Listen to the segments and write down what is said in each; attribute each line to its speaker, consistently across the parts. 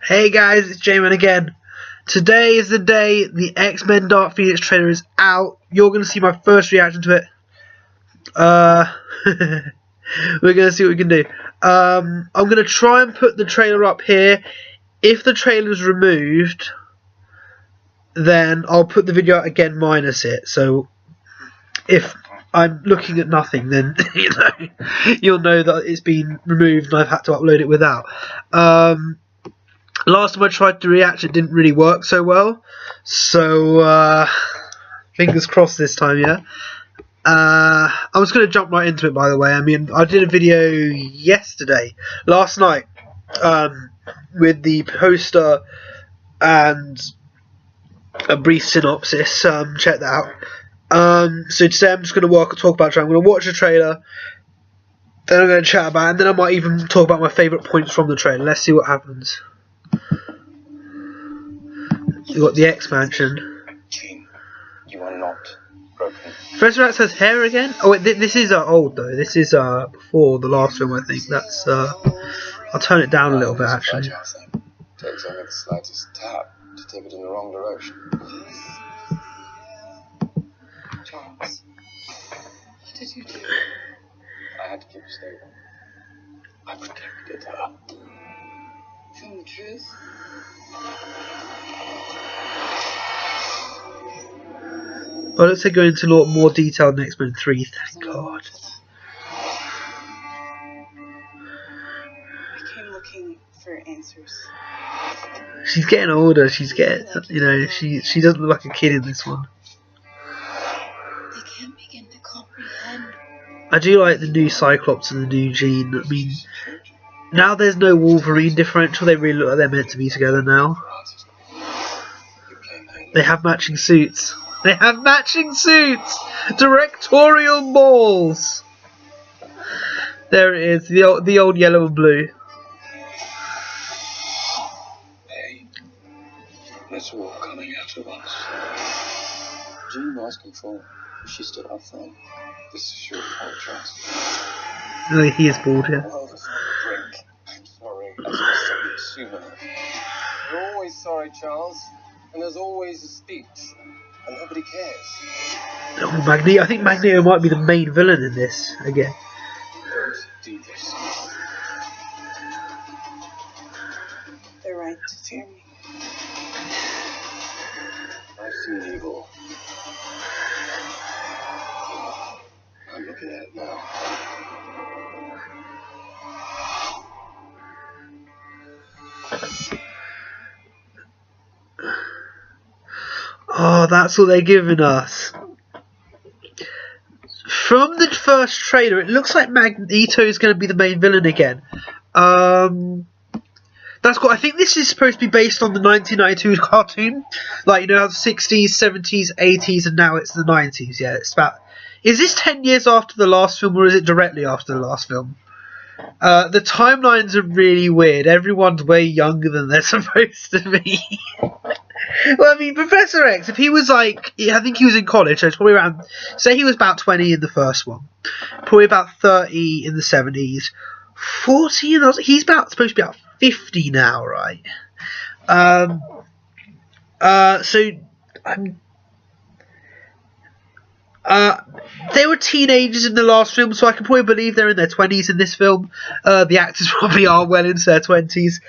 Speaker 1: Hey guys, it's J-Man again. Today is the day the X-Men Dark Phoenix trailer is out. You're going to see my first reaction to it. We're going to see what we can do. I'm going to try and put the trailer up here. If the trailer is removed, then I'll put the video out again minus it. So if I'm looking at nothing, then you'll know that it's been removed and I've had to upload it without. Last time I tried to react, it didn't really work so well. So fingers crossed this time, yeah. I was going to jump right into it, by the way. I mean, I did a video last night, with the poster and a brief synopsis. Check that out. So today I'm just going to talk about the trailer. I'm going to watch the trailer, then I'm going to chat about it, and then I might even talk about my favourite points from the trailer. Let's see what happens. We've got the X-Mansion.
Speaker 2: Jean, you are not broken.
Speaker 1: Professor X has hair again? Oh wait, this is old though. This is before the last film, I think. That's I'll turn it down a little bit actually.
Speaker 2: Takes only the slightest tap to tip it in the wrong direction.
Speaker 3: Charles, what did you do?
Speaker 2: I had to keep her stable. I protected her.
Speaker 3: From the truth?
Speaker 1: Well, let's go into a lot more detail in X-Men 3, thank God.
Speaker 3: I came looking for answers.
Speaker 1: She's getting older, she doesn't look like a kid in this one.
Speaker 3: They can't begin to comprehend.
Speaker 1: I do like the new Cyclops and the new Jean. I mean, now there's no Wolverine differential, they really look like they're meant to be together now. They have matching suits. They have matching suits! Directorial balls! There it is, the old yellow and blue.
Speaker 2: Hey, it's all coming out at once. Jean lost control. She stood up for him. This is your fault, Charles.
Speaker 1: No, he is bald here.
Speaker 2: Oh, this is a break. I'm sorry. I should have said it sooner. You're always sorry, Charles. And there's always a speech. And nobody cares.
Speaker 1: Oh, Magneto. I think Magneto might be the main villain in this again.
Speaker 2: Don't do this.
Speaker 3: They're right to fear me.
Speaker 2: I've seen evil. I'm looking at it now.
Speaker 1: Oh, that's what they're giving us. From the first trailer, it looks like Magneto is going to be the main villain again. That's cool. I think this is supposed to be based on the 1992 cartoon. Like, you know, the 60s, 70s, 80s, and now it's the 90s. Yeah, it's about... Is this 10 years after the last film, or is it directly after the last film? The timelines are really weird. Everyone's way younger than they're supposed to be. Well, I mean, Professor X, if he was like, I think he was in college, so it's probably around, say he was about 20 in the first one, probably about 30 in the 70s, 40 in the, he's supposed to be about 50 now, right? They were teenagers in the last film, so I can probably believe they're in their 20s in this film. The actors probably are well into their 20s.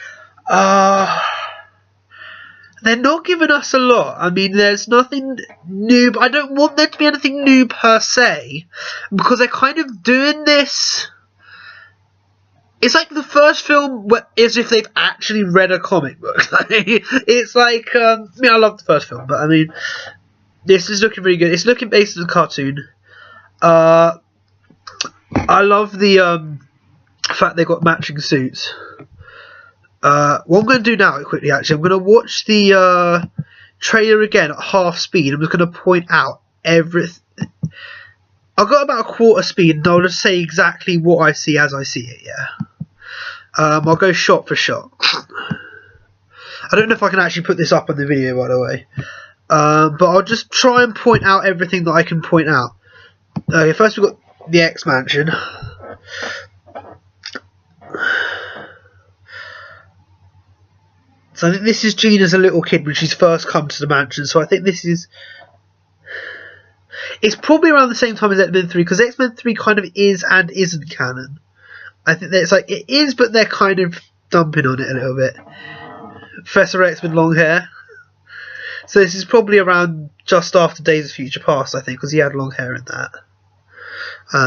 Speaker 1: They're not giving us a lot. I mean, there's nothing new, but I don't want there to be anything new per se, because they're kind of doing this. It's like the first film as if they've actually read a comic book. It's like, I mean, I love the first film, but I mean, this is looking really good. It's looking based on the cartoon. I love the fact they've got matching suits. What I'm going to do now, quickly, actually, I'm going to watch the trailer again at half speed. I'm just going to point out everything. I've got about a quarter speed, and I'll just say exactly what I see as I see it, yeah. I'll go shot for shot. I don't know if I can actually put this up on the video, by the way. But I'll just try and point out everything that I can point out. Okay, first we've got the X-Mansion. So I think this is Jean as a little kid when she's first come to the mansion. So I think this is... It's probably around the same time as X-Men 3, because X-Men 3 kind of is and isn't canon. I think that it's like, it is, but they're kind of dumping on it a little bit. Professor X with long hair. So this is probably around just after Days of Future Past, I think, because he had long hair in that.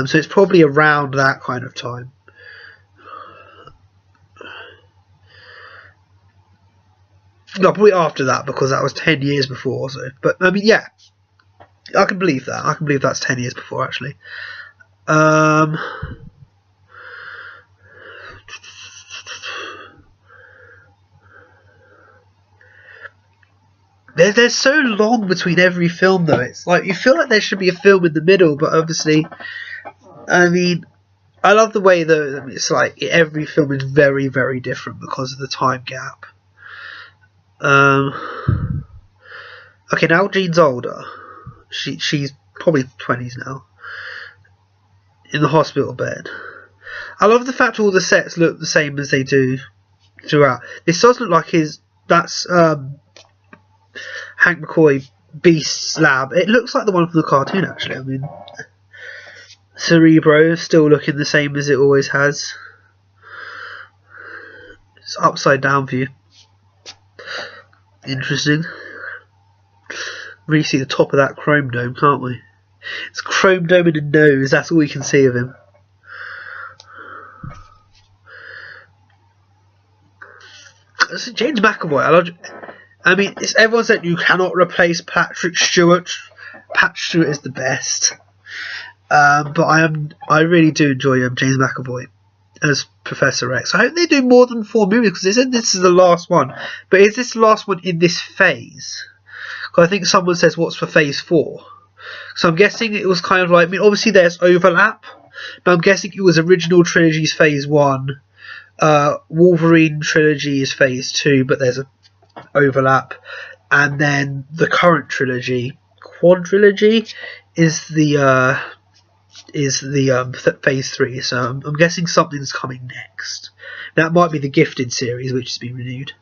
Speaker 1: So it's probably around that kind of time. No, probably after that, because that was 10 years before. So, but I mean, yeah, I can believe that. I can believe that's 10 years before, actually. They're so long between every film, though. It's like you feel like there should be a film in the middle, but obviously, I mean, I love the way though. It's like every film is very, very different because of the time gap. Okay, now Jean's older. She's probably 20s now. In the hospital bed. I love the fact all the sets look the same as they do throughout. This does look like that's Hank McCoy Beast's lab. It looks like the one from the cartoon, actually. I mean, Cerebro is still looking the same as it always has. It's upside down view. Interesting. Really see the top of that chrome dome, can't we? It's chrome dome in the nose. That's all we can see of him. James McAvoy. I mean, everyone said you cannot replace Patrick Stewart. Patrick Stewart is the best. But I really do enjoy James McAvoy as Professor X. I hope they do more than 4 movies, because they said this is the last one. But is this the last one in this phase? Because I think someone says, what's for phase 4? So I'm guessing it was kind of like, I mean, obviously there's overlap, but I'm guessing it was original trilogy's phase 1. Wolverine trilogy is phase 2, but there's an overlap. And then the current trilogy, quadrilogy, is the phase 3. So I'm guessing something's coming next. That might be the Gifted series, which has been renewed.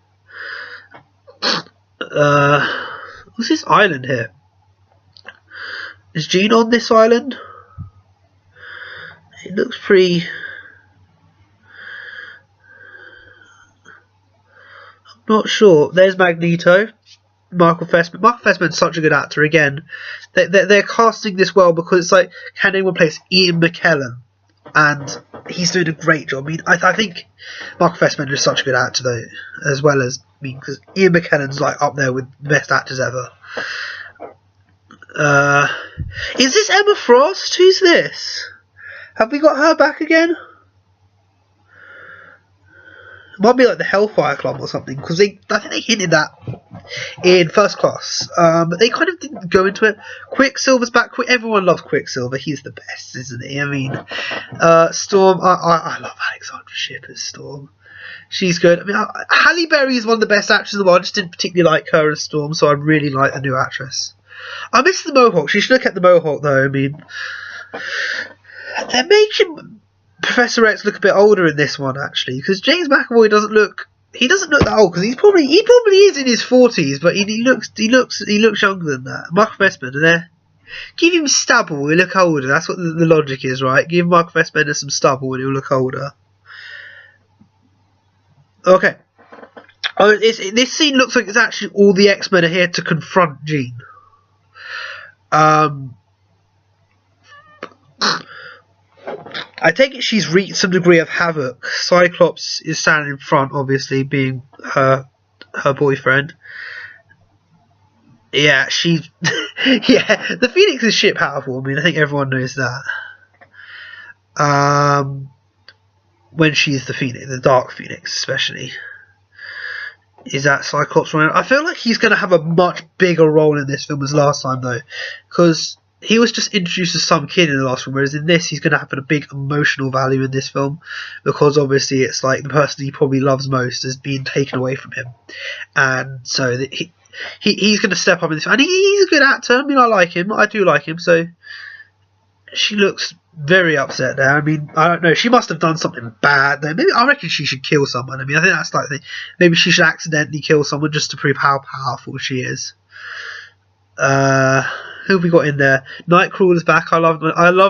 Speaker 1: What's this island here? Is Jean on this island? It looks pretty... I'm not sure. There's Magneto. Michael Fassbender. Michael Fassbender's such a good actor again. They're casting this well, because it's like, can anyone replace Ian McKellen? And he's doing a great job. I mean, I think Michael Fassbender is such a good actor, though, as well as, I mean, because Ian McKellen's like up there with the best actors ever. Is this Emma Frost? Who's this? Have we got her back again? It might be like the Hellfire Club or something, because I think they hinted that in First Class, but they kind of didn't go into it. Quicksilver's back. Everyone loves Quicksilver. He's the best, isn't he? I mean, Storm. I love Alexandra Shipp as Storm. She's good. I mean, Halle Berry is one of the best actors in the world. I just didn't particularly like her as Storm, so I really like the new actress. I miss the mohawk. She should have kept the mohawk, though. I mean, they're making Professor X look a bit older in this one, actually, because James McAvoy doesn't look that old, because he probably is in his 40s, but he looks younger than that. Michael Fassbender there. Give him stubble, he'll look older. That's what the logic is, right? Give Michael Fassbender some stubble and he'll look older. Okay. Oh, this scene looks like it's actually all the X-Men are here to confront Jean. I take it she's reached some degree of havoc. Cyclops is standing in front, obviously, being her boyfriend. Yeah, yeah, the Phoenix is shit powerful. I mean, I think everyone knows that. When she's the Phoenix, the Dark Phoenix, especially. Is that Cyclops running? I feel like he's going to have a much bigger role in this film as last time, though, because he was just introduced as some kid in the last film, whereas in this he's going to have a big emotional value in this film, because obviously it's like the person he probably loves most is being taken away from him, and so he's going to step up in this, and he's a good actor. I mean, I like him. I do like him. So She looks very upset there. I mean, I don't know. She must have done something bad there. Maybe I reckon she should kill someone. I mean, I think that's like maybe she should accidentally kill someone just to prove how powerful she is. Who have we got in there? Nightcrawler's back. I love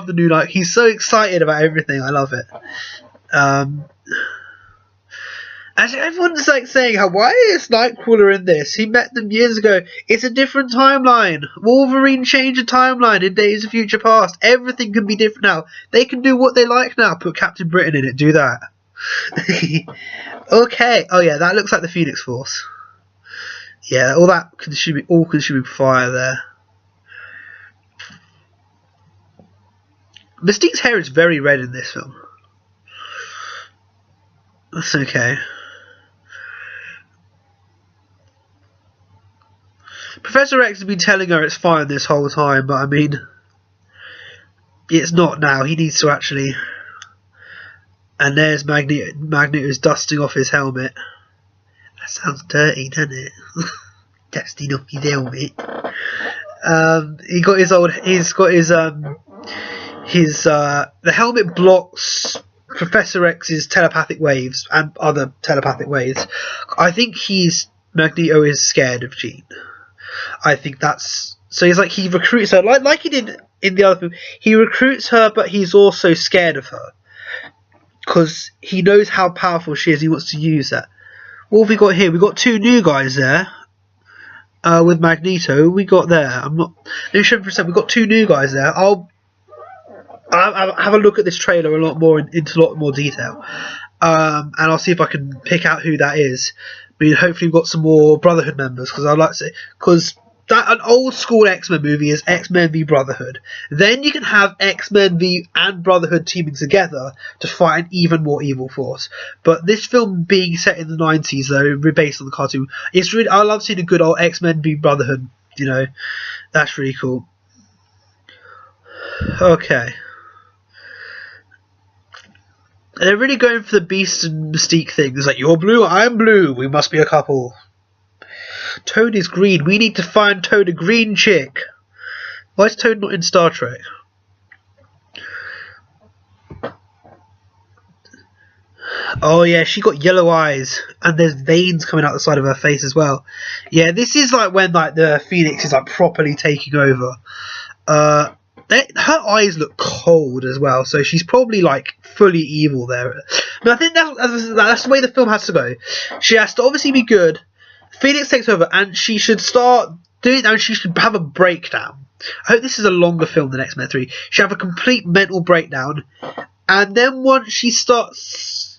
Speaker 1: the new Night. He's so excited about everything. I love it. Actually, everyone's like saying, why is Nightcrawler in this? He met them years ago. It's a different timeline. Wolverine changed the timeline in Days of Future Past. Everything can be different now. They can do what they like now. Put Captain Britain in it. Do that. Okay. Oh yeah, that looks like the Phoenix Force. Yeah, all consuming fire there. Mystique's hair is very red in this film. That's okay. Professor X has been telling her it's fine this whole time, but I mean, it's not now. He needs to actually... And there's Magneto. Magneto's dusting off his helmet. That sounds dirty, doesn't it? Dusting off his helmet. The helmet blocks Professor X's telepathic waves and other telepathic waves. I think Magneto is scared of Jean. I think that's so. He recruits her like he did in the other film. He recruits her, but he's also scared of her because he knows how powerful she is. He wants to use that. What have we got here? We got two new guys there. With Magneto, we got there. I'm not 7%. We got two new guys there. I'll have a look at this trailer into a lot more detail, and I'll see if I can pick out who that is. I mean, hopefully we've got some more Brotherhood members, because I'd like to say, because an old school X-Men movie is X-Men v Brotherhood. Then you can have X-Men v and Brotherhood teaming together to fight an even more evil force. But this film being set in the 90s, though, based on the cartoon, I love seeing a good old X-Men v Brotherhood. You know, that's really cool. Okay. They're really going for the Beast and Mystique thing. It's like, you're blue, I'm blue, we must be a couple. Toad is green, we need to find Toad a green chick. Why is Toad not in Star Trek? Oh yeah, she got yellow eyes, and there's veins coming out the side of her face as well. Yeah, this is like when the Phoenix is properly taking over. Her eyes look cold as well, so she's probably fully evil there. But I think that's the way the film has to go. She has to obviously be good. Phoenix takes over, and she should start doing. And she should have a breakdown. I hope this is a longer film than X-Men 3. She should have a complete mental breakdown, and then once she starts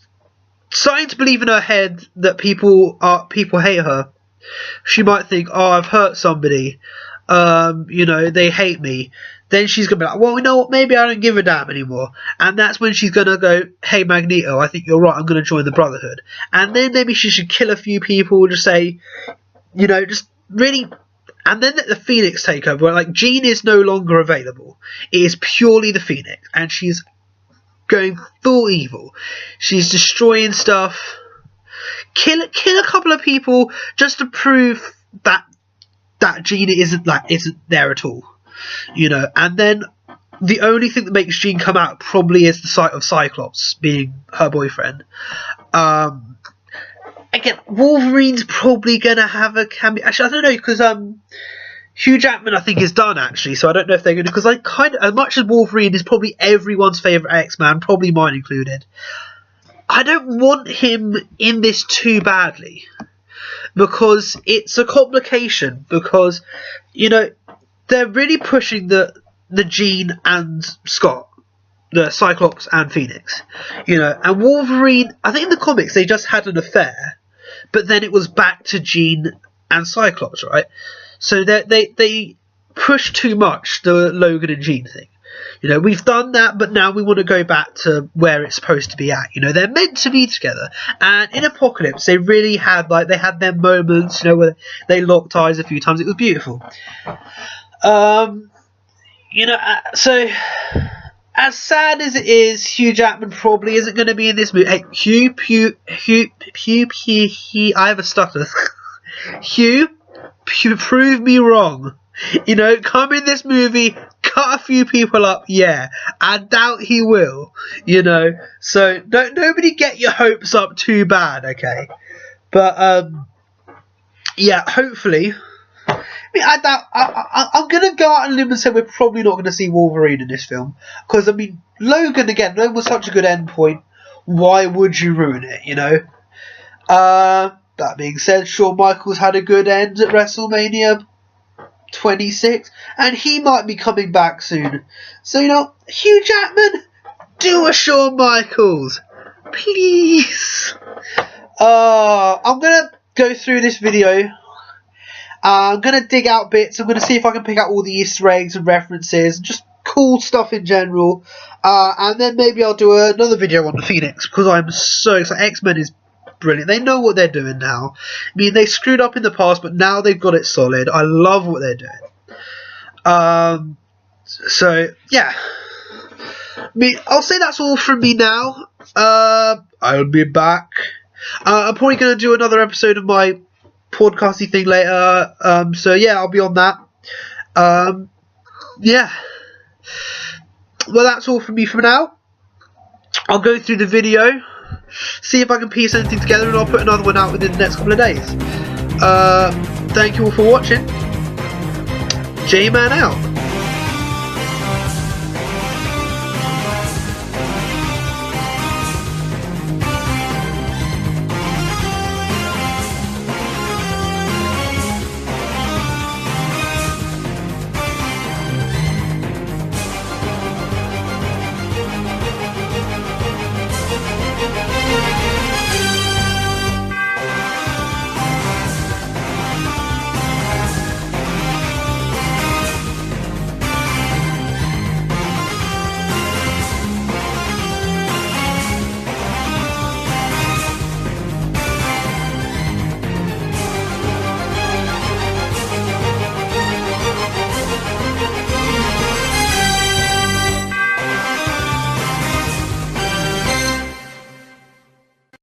Speaker 1: starting to believe in her head that people hate her, she might think, "Oh, I've hurt somebody. They hate me." Then she's going to be like, well, you know what, maybe I don't give a damn anymore. And that's when she's going to go, hey, Magneto, I think you're right, I'm going to join the Brotherhood. And then maybe she should kill a few people, just say, just really... And then let the Phoenix take over, where Jean is no longer available. It is purely the Phoenix, and she's going full evil. She's destroying stuff. Kill a couple of people just to prove that Jean isn't there at all. And then the only thing that makes Jean come out probably is the sight of Cyclops being her boyfriend. Again, Wolverine's probably gonna have a cameo. Actually, I don't know, because Hugh Jackman I think is done actually, so I don't know if they're gonna. Because as much as Wolverine is probably everyone's favourite X-Man, probably mine included, I don't want him in this too badly, because it's a complication. Because they're really pushing the Jean and Scott, the Cyclops and Phoenix, and Wolverine. I think in the comics they just had an affair, but then it was back to Jean and Cyclops, right? So they push too much the Logan and Jean thing. We've done that, but now we want to go back to where it's supposed to be at. They're meant to be together. And in Apocalypse, they really had they had their moments, where they locked eyes a few times. It was beautiful. So as sad as it is, Hugh Jackman probably isn't going to be in this movie. Hey, Hugh, I have a stutter. Hugh, prove me wrong. Come in this movie, cut a few people up? Yeah. I doubt he will, you know. So nobody get your hopes up too bad, okay? But yeah, hopefully. I mean, I'm gonna go out on a limb and say we're probably not gonna see Wolverine in this film, because I mean, Logan was such a good endpoint. Why would you ruin it? You know. That being said, Shawn Michaels had a good end at WrestleMania 26, and he might be coming back soon. So, you know, Hugh Jackman, do a Shawn Michaels, please. I'm gonna go through this video. I'm gonna dig out bits. I'm gonna see if I can pick out all the Easter eggs and references, just cool stuff in general. And then maybe I'll do another video on the Phoenix, because I'm so excited. X-Men is brilliant. They know what they're doing now. I mean, they screwed up in the past, but now they've got it solid. I love what they're doing. So yeah, I mean, I'll say that's all from me now. I'll be back. I'm probably going to do another episode of my podcasty thing later. So yeah, I'll be on that. Yeah. Well, that's all from me for now. I'll go through the video, see if I can piece anything together, and I'll put another one out within the next couple of days. Thank you all for watching. J-Man out.